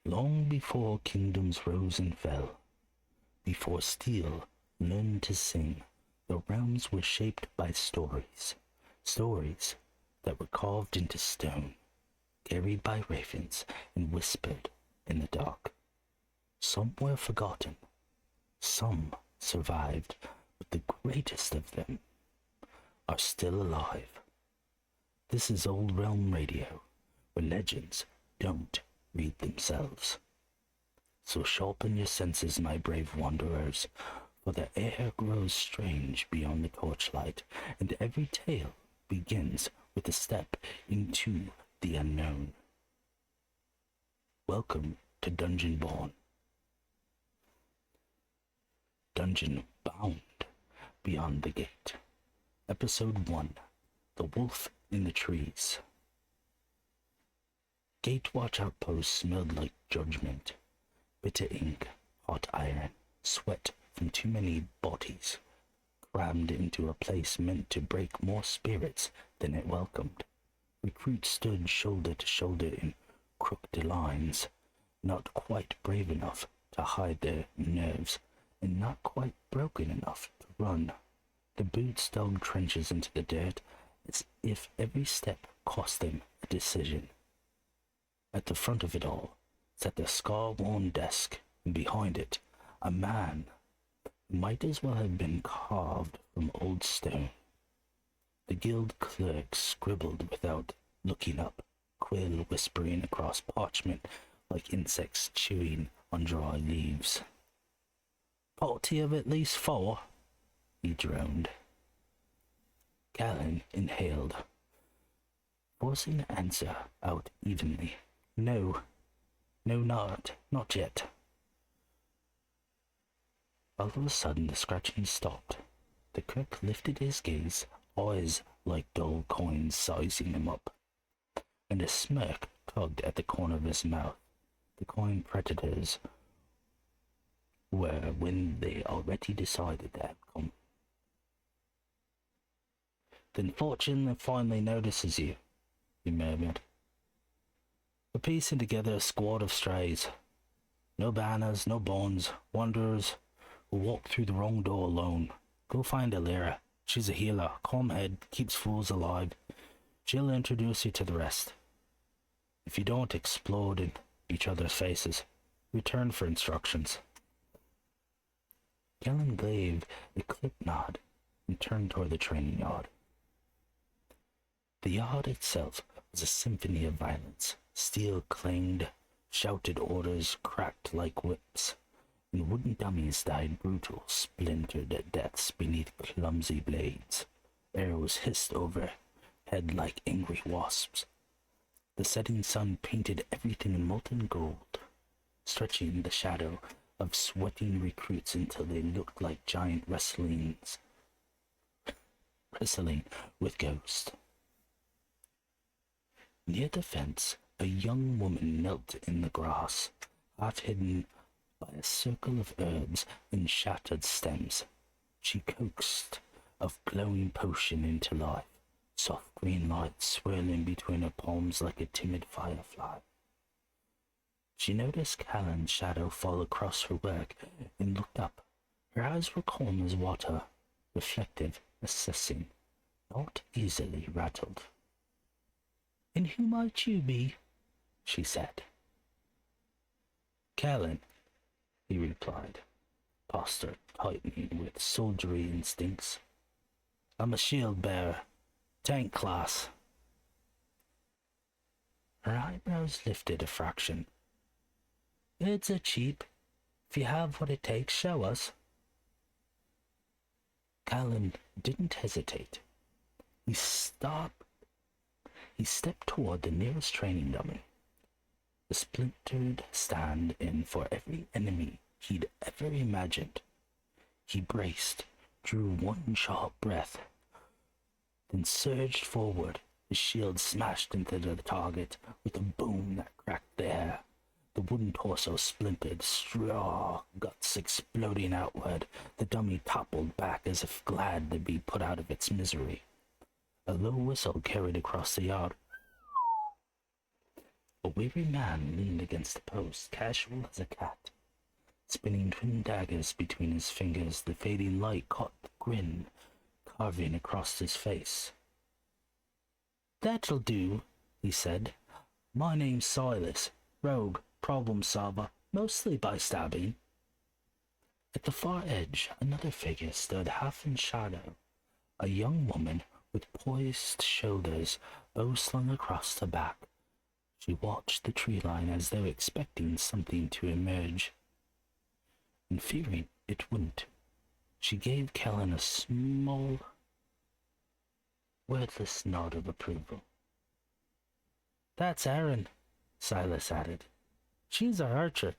Long before kingdoms rose and fell, before steel learned to sing, the realms were shaped by stories. Stories that were carved into stone, carried by ravens, and whispered in the dark. Some were forgotten, some survived, but the greatest of them are still alive. This is Old Realm Radio, where legends don't read themselves. So sharpen your senses, my brave wanderers, for the air grows strange beyond the torchlight, and every tale begins with a step into the unknown. Welcome to Dungeonbound. Dungeonbound, Beyond the Gate. Episode 1, The Wolf in the Trees. Gatewatch Outpost smelled like judgment. Bitter ink, hot iron, sweat from too many bodies, crammed into a place meant to break more spirits than it welcomed. Recruits stood shoulder to shoulder in crooked lines, not quite brave enough to hide their nerves, and not quite broken enough to run. The boots dug trenches into the dirt, as if every step cost them a decision. At the front of it all sat the scar-worn desk, and behind it, a man who might as well have been carved from old stone. The guild clerk scribbled without looking up, quill whispering across parchment like insects chewing on dry leaves. "Party of at least 4, he droned. Callan inhaled, forcing the answer out evenly. No, not yet." All of a sudden the scratching stopped. The clerk lifted his gaze, eyes like dull coins sizing him up, and a smirk tugged at the corner of his mouth. The coin predators were when they already decided the outcome. "Then fortune finally notices you," he murmured. "We're piecing together a squad of strays. No banners, no bonds, wanderers who walk through the wrong door alone. Go find Alira. She's a healer, calm head, keeps fools alive. She'll introduce you to the rest. If you don't explode in each other's faces, return for instructions." Kellen gave a clip nod and turned toward the training yard. The yard itself was a symphony of violence. Steel clanged, shouted orders cracked like whips, and wooden dummies died brutal, splintered deaths beneath clumsy blades. Arrows hissed overhead like angry wasps. The setting sun painted everything in molten gold, stretching the shadow of sweating recruits until they looked like giant wrestling with ghosts. Near the fence, a young woman knelt in the grass, half hidden by a circle of herbs and shattered stems. She coaxed a glowing potion into life, soft green light swirling between her palms like a timid firefly. She noticed Callan's shadow fall across her work and looked up. Her eyes were calm as water, reflective, assessing, not easily rattled. "And who might you be?" she said. "Callan," he replied, posture tightening with soldiery instincts. "I'm a shield bearer, tank class." Her eyebrows lifted a fraction. "It's a cheap. If you have what it takes, show us." Callan didn't hesitate. He stepped toward the nearest training dummy, a splintered stand-in for every enemy he'd ever imagined. He braced, drew one sharp breath, then surged forward. His shield smashed into the target with a boom that cracked the air. The wooden torso splintered, straw guts exploding outward. The dummy toppled back as if glad to be put out of its misery. A low whistle carried across the yard. A weary man leaned against a post, casual as a cat, spinning twin daggers between his fingers. The fading light caught the grin carving across his face. "That'll do," he said. "My name's Silas, rogue, problem solver, mostly by stabbing." At the far edge, another figure stood half in shadow, a young woman with poised shoulders, bow slung across her back. She watched the tree line as though expecting something to emerge, and fearing it wouldn't. She gave Kellen a small, wordless nod of approval. "That's Erin," Silas added. "She's our archer.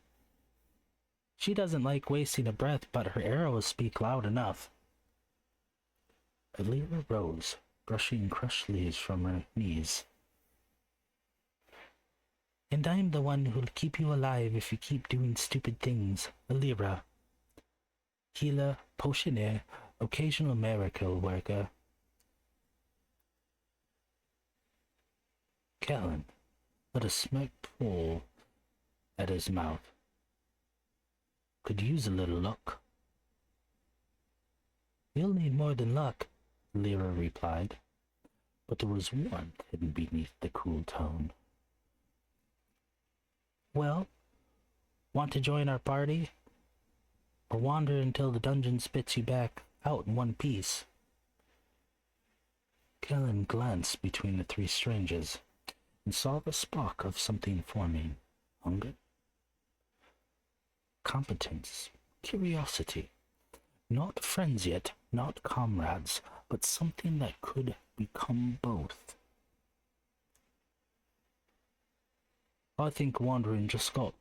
She doesn't like wasting a breath, but her arrows speak loud enough." Alira rose, brushing crushed leaves from her knees. "And I'm the one who'll keep you alive if you keep doing stupid things, Alira. Healer, potioneer, occasional miracle worker." Kellen let a smirk pull at his mouth. "Could use a little luck." "You'll need more than luck," Lyra replied, but there was warmth hidden beneath the cool tone. "Well, want to join our party? Or wander until the dungeon spits you back out in one piece?" Kellen glanced between the three strangers and saw the spark of something forming. Hunger? Competence? Curiosity? Not friends yet, not comrades, but something that could become both. I think wandering just lost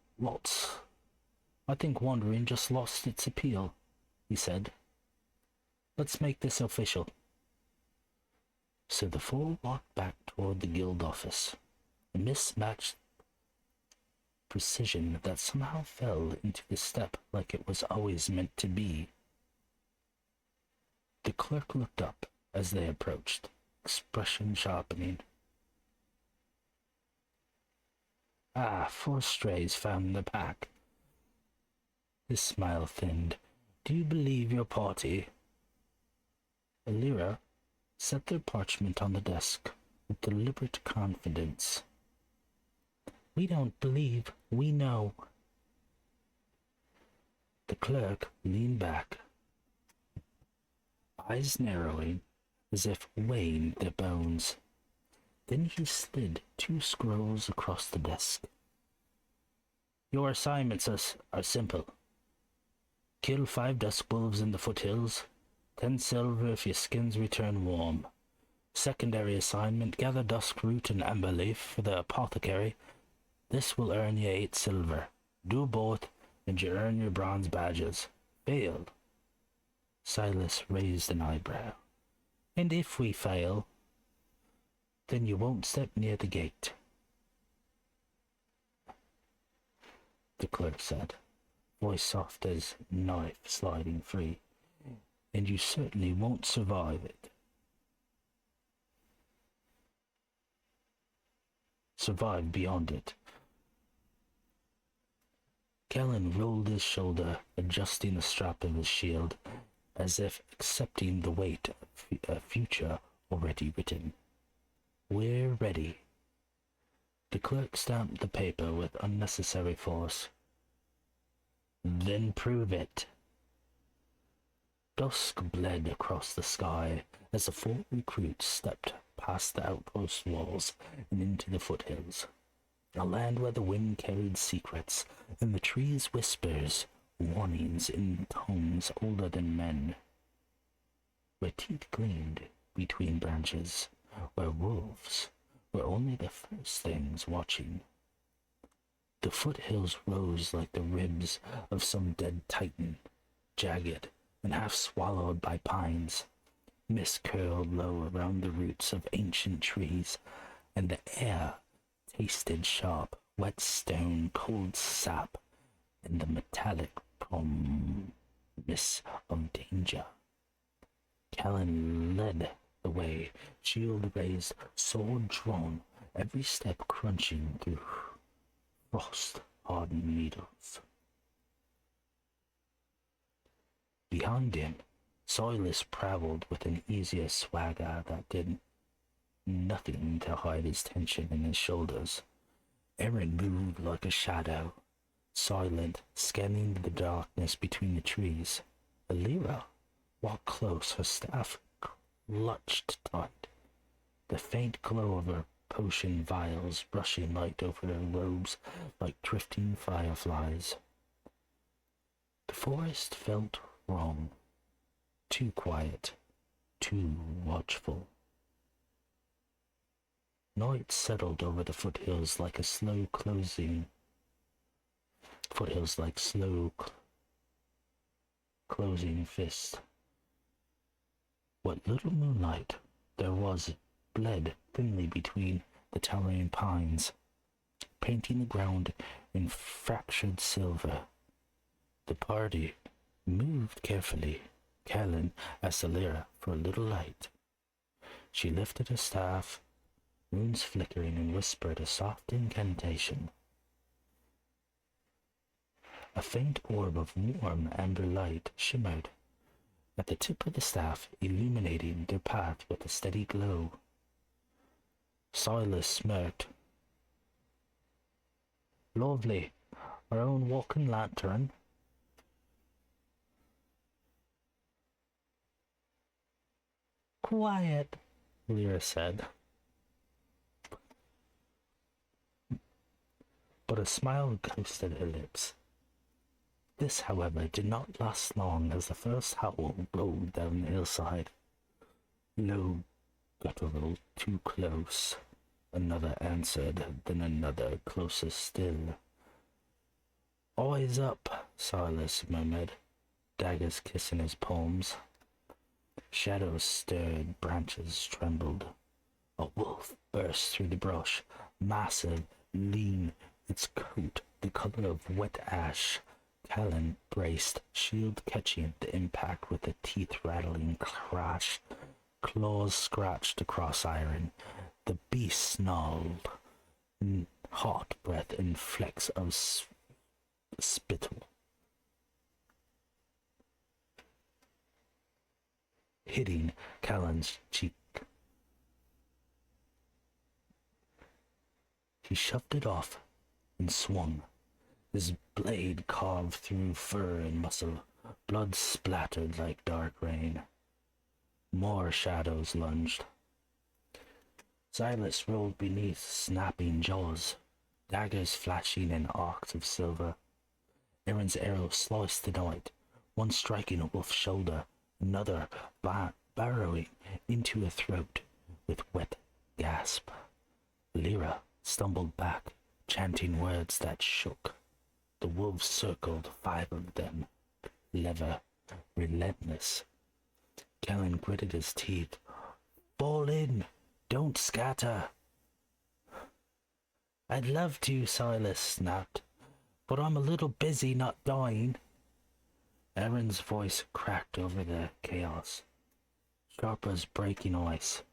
its appeal," he said. "Let's make this official." So the four walked back toward the guild office, a mismatched precision that somehow fell into the step like it was always meant to be. The clerk looked up as they approached, expression sharpening. "Ah, 4 strays found in the pack." His smile thinned. "Do you believe your party?" Alira set their parchment on the desk with deliberate confidence. "We don't believe, we know." The clerk leaned back, eyes narrowing as if weighing their bones. Then he slid 2 scrolls across the desk. "Your assignments are simple. Kill 5 dusk wolves in the foothills, 10 silver if your skins return warm. Secondary assignment, gather dusk root and amber leaf for the apothecary. This will earn you 8 silver. Do both, and you earn your bronze badges. Fail." Silas raised an eyebrow. "And if we fail, then you won't step near the gate," the clerk said, voice soft as knife sliding free. "And you certainly won't survive it. Survive beyond it." Kellen rolled his shoulder, adjusting the strap of his shield, as if accepting the weight of a future already written. "We're ready." The clerk stamped the paper with unnecessary force. "Then prove it." Dusk bled across the sky as the 4 recruits stepped past the outpost walls and into the foothills, a land where the wind carried secrets and the trees whispers, warnings in tones older than men, where teeth gleamed between branches, where wolves were only the first things watching. The foothills rose like the ribs of some dead titan, jagged and half swallowed by pines. Mist curled low around the roots of ancient trees, and the air tasted sharp, wet stone, cold sap, and the metallic promise of danger. Kellen led the way, shield raised, sword drawn, every step crunching through frost-hardened needles. Behind him, Silas prowled with an easier swagger that did nothing to hide his tension in his shoulders. Aaron moved like a shadow, silent, scanning the darkness between the trees. Alira walked close, her staff clutched tight, the faint glow of her potion vials brushing light over her robes like drifting fireflies. The forest felt wrong, too quiet, too watchful. Night settled over the foothills like slow closing fist. What little moonlight there was bled thinly between the towering pines, painting the ground in fractured silver. The party moved carefully. Callan asked Alira for a little light. She lifted her staff, runes flickering, and whispered a soft incantation. A faint orb of warm amber light shimmered at the tip of the staff, illuminating their path with a steady glow. Silas smirked. Lovely. Our own walking lantern. Quiet, Lyra said. But a smile ghosted her lips. This, however, did not last long as the first howl rolled down the hillside. Low, guttural, too close. Another answered, then another, closer still. Eyes up, Silas murmured, daggers kissing his palms. Shadows stirred, branches trembled. A wolf burst through the brush, massive, lean, its coat the color of wet ash. Callan braced, shield catching the impact with a teeth-rattling crash. Claws scratched across iron. The beast snarled, hot breath and flecks of spittle hitting Callan's cheek. He shoved it off and swung, his blade carved through fur and muscle. Blood splattered like dark rain. More shadows lunged. Silas rolled beneath snapping jaws, daggers flashing in arcs of silver. Aaron's arrow sliced the night, one striking a wolf's shoulder, another burrowing into her throat with wet gasp. Lyra stumbled back, chanting words that shook. The wolves circled, 5 of them, lever, relentless. Callan gritted his teeth. Fall in! Don't scatter! I'd love to, Silas snapped, but I'm a little busy not dying. Aaron's voice cracked over the chaos, sharp as breaking ice.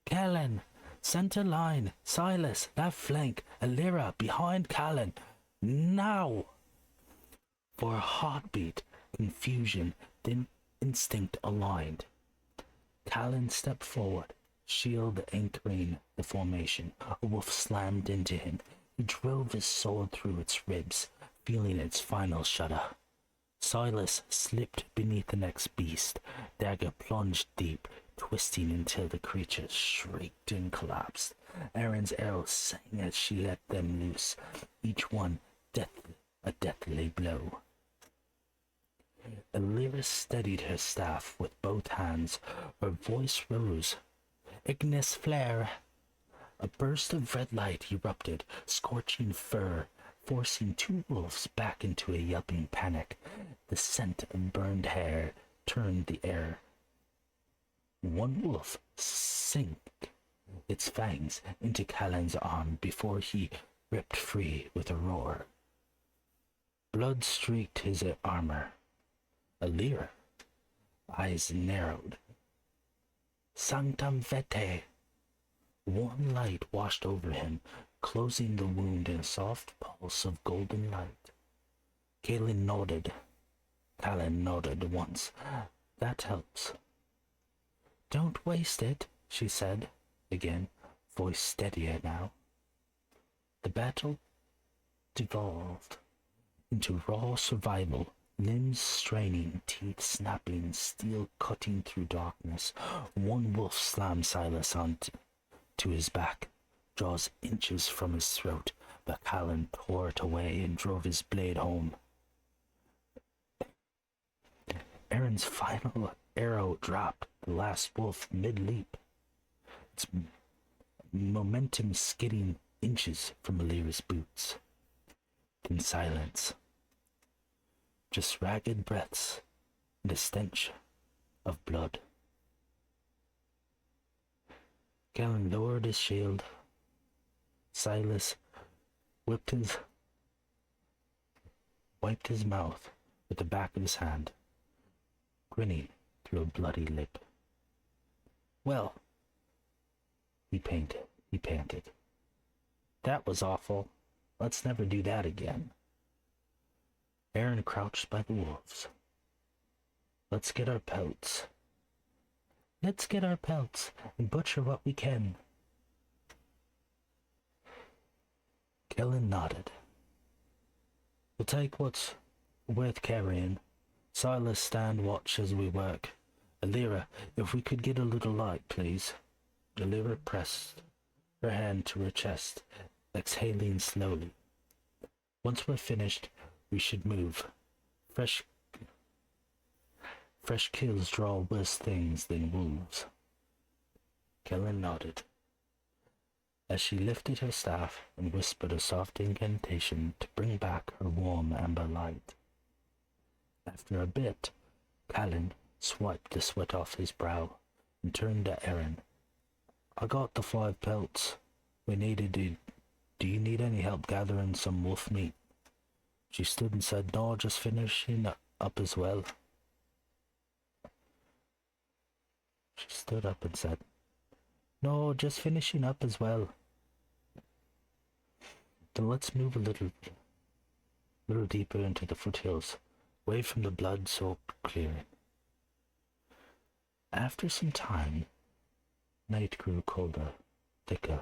Callan! Center line! Silas! Left flank! Alira! Behind Callan! Now! For a heartbeat, confusion, then instinct aligned. Callan stepped forward, shield anchoring the formation. A wolf slammed into him. He drove his sword through its ribs, feeling its final shudder. Silas slipped beneath the next beast. Dagger plunged deep, twisting until the creature shrieked and collapsed. Aaron's arrows sang as she let them loose, each one a deathly blow. Alira steadied her staff with both hands. Her voice rose. Ignis flare! A burst of red light erupted, scorching fur, forcing 2 wolves back into a yelping panic. The scent of burned hair turned the air. One wolf sank its fangs into Callan's arm before he ripped free with a roar. Blood streaked his armor. Alira, eyes narrowed. Sanctum vitae! Warm light washed over him, closing the wound in a soft pulse of golden light. Callan nodded once. That helps. Don't waste it, she said, again, voice steadier now. The battle devolved into raw survival, limbs straining, teeth snapping, steel cutting through darkness. One wolf slammed Silas onto his back, jaws inches from his throat, but Callan tore it away and drove his blade home. Aaron's final arrow dropped the last wolf mid-leap, its momentum skidding inches from Alira's boots. In silence, just ragged breaths and a stench of blood. Callan lowered his shield. Silas wiped his mouth with the back of his hand, grinning through a bloody lip. Well, he panted. That was awful. Let's never do that again. Aaron crouched by the wolves. Let's get our pelts. Let's get our pelts and butcher what we can. Callan nodded. We'll take what's worth carrying. Silas, stand watch as we work. Alira, if we could get a little light, please. Alira pressed her hand to her chest, exhaling slowly. Once we're finished, we should move. Fresh kills draw worse things than wolves. Callan nodded as she lifted her staff and whispered a soft incantation to bring back her warm amber light. After a bit, Callan swiped the sweat off his brow and turned to Aaron. I got the 5 pelts we needed. Do you need any help gathering some wolf meat? She stood and said, no, just finishing up as well. She stood up and said, no, just finishing up as well. Then let's move a little deeper into the foothills, away from the blood-soaked clearing. After some time, night grew colder, thicker.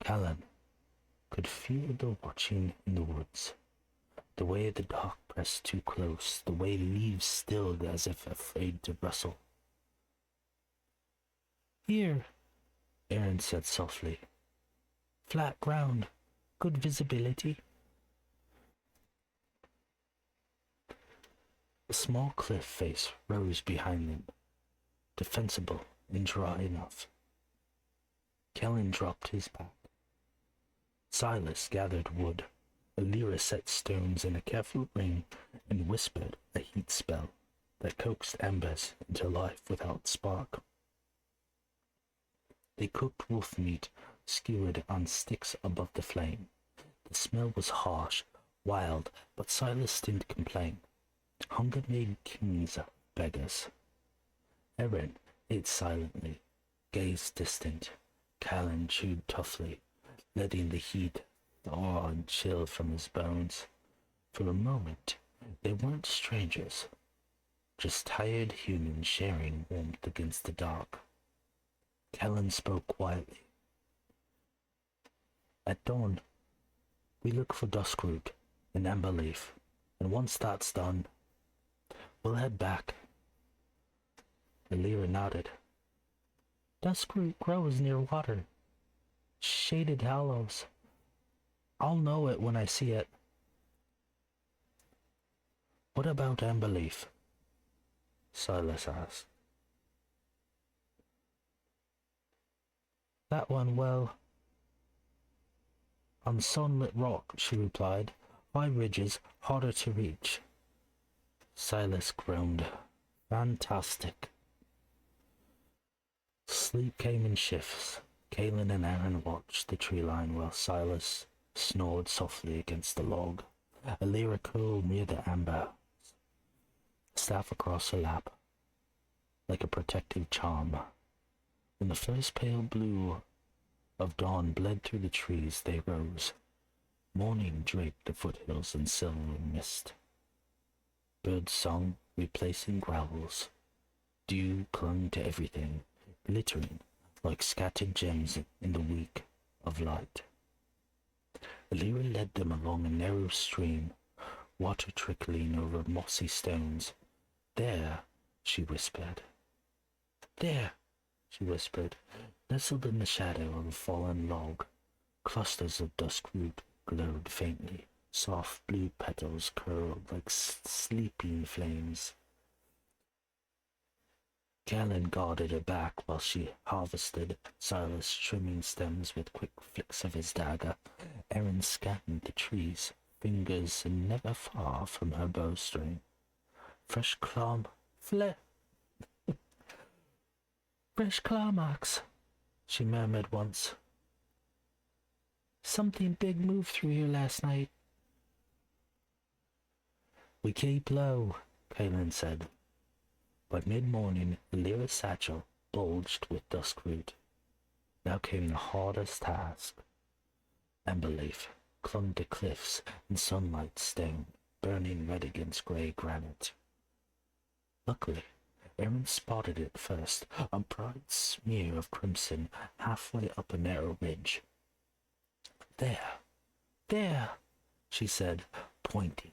Callan could feel the watching in the woods, the way the dark pressed too close, the way leaves stilled as if afraid to rustle. Here, Aaron said softly. Flat ground, good visibility. A small cliff face rose behind them, defensible and dry enough. Callan dropped his pack. Silas gathered wood. Alira set stones in a careful ring and whispered a heat spell that coaxed embers into life without spark. They cooked wolf meat, skewered on sticks above the flame. The smell was harsh, wild, but Silas didn't complain. Hunger made kings beggars. Aaron ate silently, gazed distant. Callan chewed toughly, letting the heat thaw and chill from his bones. For a moment, they weren't strangers, just tired humans sharing warmth against the dark. Callan spoke quietly. At dawn, we look for duskroot and amber leaf, and once that's done, we'll head back. Alira nodded. Duskroot grows near water, shaded hollows. I'll know it when I see it. What about amber leaf? Silas asked. That one, well, on sunlit rock, she replied. High ridges, harder to reach. Silas groaned. Fantastic. Sleep came in shifts. Callan and Aaron watched the tree line while Silas snored softly against the log. Alira curled near the amber, staff across her lap, like a protective charm. When the first pale blue of dawn bled through the trees. They rose. Morning draped the foothills in silver mist. Birds sung, replacing growls. Dew clung to everything, glittering like scattered gems in the week of light. Alira led them along a narrow stream, water trickling over mossy stones. There, she whispered. There, she whispered, nestled in the shadow of a fallen log. Clusters of duskroot glowed faintly. Soft blue petals curled like sleeping flames. Callan guarded her back while she harvested, Silas trimming stems with quick flicks of his dagger. Erin scanned the trees, fingers never far from her bowstring. Fresh claw marks, she murmured once. Something big moved through here last night. We keep low, Callan said. By mid-morning, Alira's satchel bulged with duskroot. Now came the hardest task. Emberleaf clung to cliffs and sunlight stone, burning red against grey granite. Luckily, Erin spotted it first, a bright smear of crimson halfway up a narrow ridge. There, she said, pointing.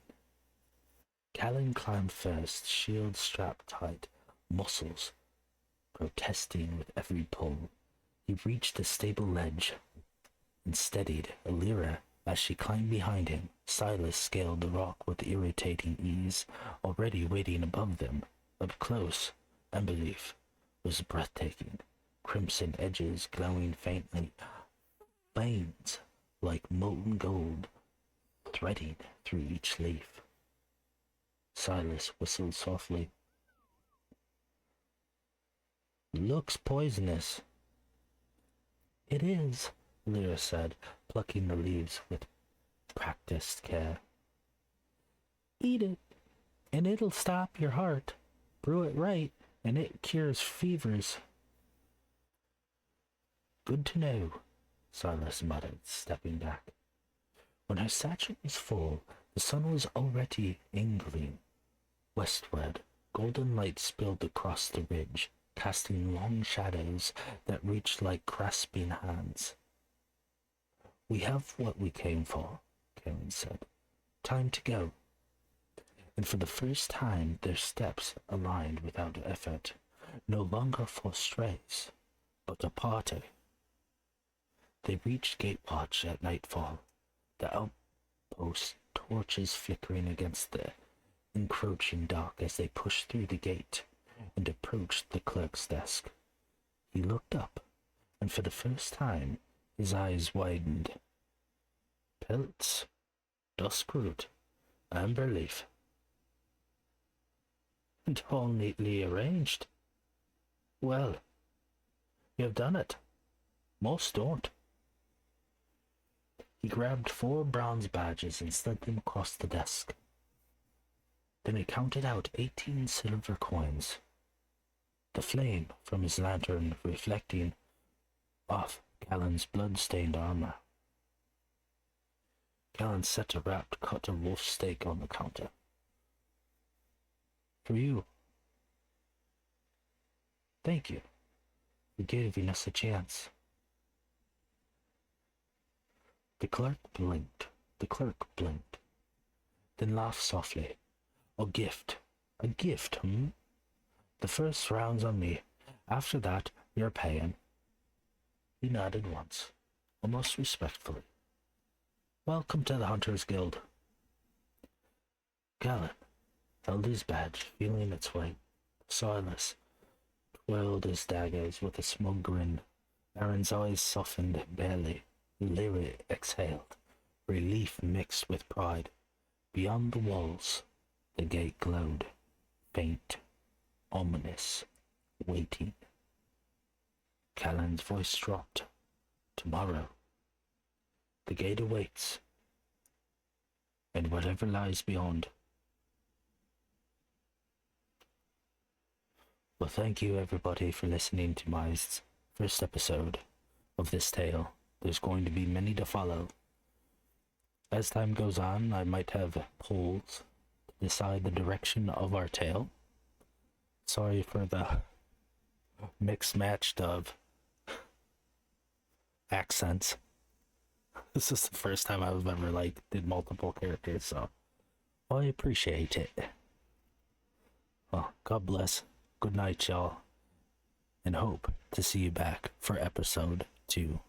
Callan climbed first, shield strapped tight, muscles protesting with every pull. He reached a stable ledge and steadied Alira as she climbed behind him. Silas scaled the rock with irritating ease, already waiting above them. Up close, Emberleaf was breathtaking, crimson edges glowing faintly, veins like molten gold threading through each leaf. Silas whistled softly. Looks poisonous. It is, Lyra said, plucking the leaves with practiced care. Eat it, and it'll stop your heart. Brew it right, and it cures fevers. Good to know, Silas muttered, stepping back. When her satchel was full, the sun was already angling. Westward, golden light spilled across the ridge, casting long shadows that reached like grasping hands. We have what we came for, Karen said. Time to go. And for the first time their steps aligned without effort, no longer for strays, but a party. They reached Gatewatch at nightfall, the outpost torches flickering against the encroaching dark as they pushed through the gate and approached the clerk's desk. He looked up, and for the first time his eyes widened. Pelts, duskroot, amberleaf, and all neatly arranged. Well, you've done it. Most don't. He grabbed 4 bronze badges and slid them across the desk. Then he counted out 18 silver coins, the flame from his lantern reflecting off Callan's blood-stained armor. Callan set a wrapped cut of wolf steak on the counter. For you. Thank you for giving us a chance. The clerk blinked, then laughed softly. A gift, The first round's on me. After that, you're paying. He nodded once, almost respectfully. Welcome to the Hunters Guild. Callan held his badge, feeling its weight. Silas twirled his daggers with a smug grin. Erin's eyes softened barely. Lyra exhaled, relief mixed with pride. Beyond the walls, the gate glowed, faint, ominous, waiting. Callan's voice dropped. Tomorrow, the gate awaits, and whatever lies beyond. Well, thank you everybody for listening to my first episode of this tale. There's going to be many to follow. As time goes on, I might have polls to decide the direction of our tale. Sorry for the mixed matched of accents. This is the first time I've ever did multiple characters, so I appreciate it. Well, God bless. Good night, y'all, and hope to see you back for episode 2.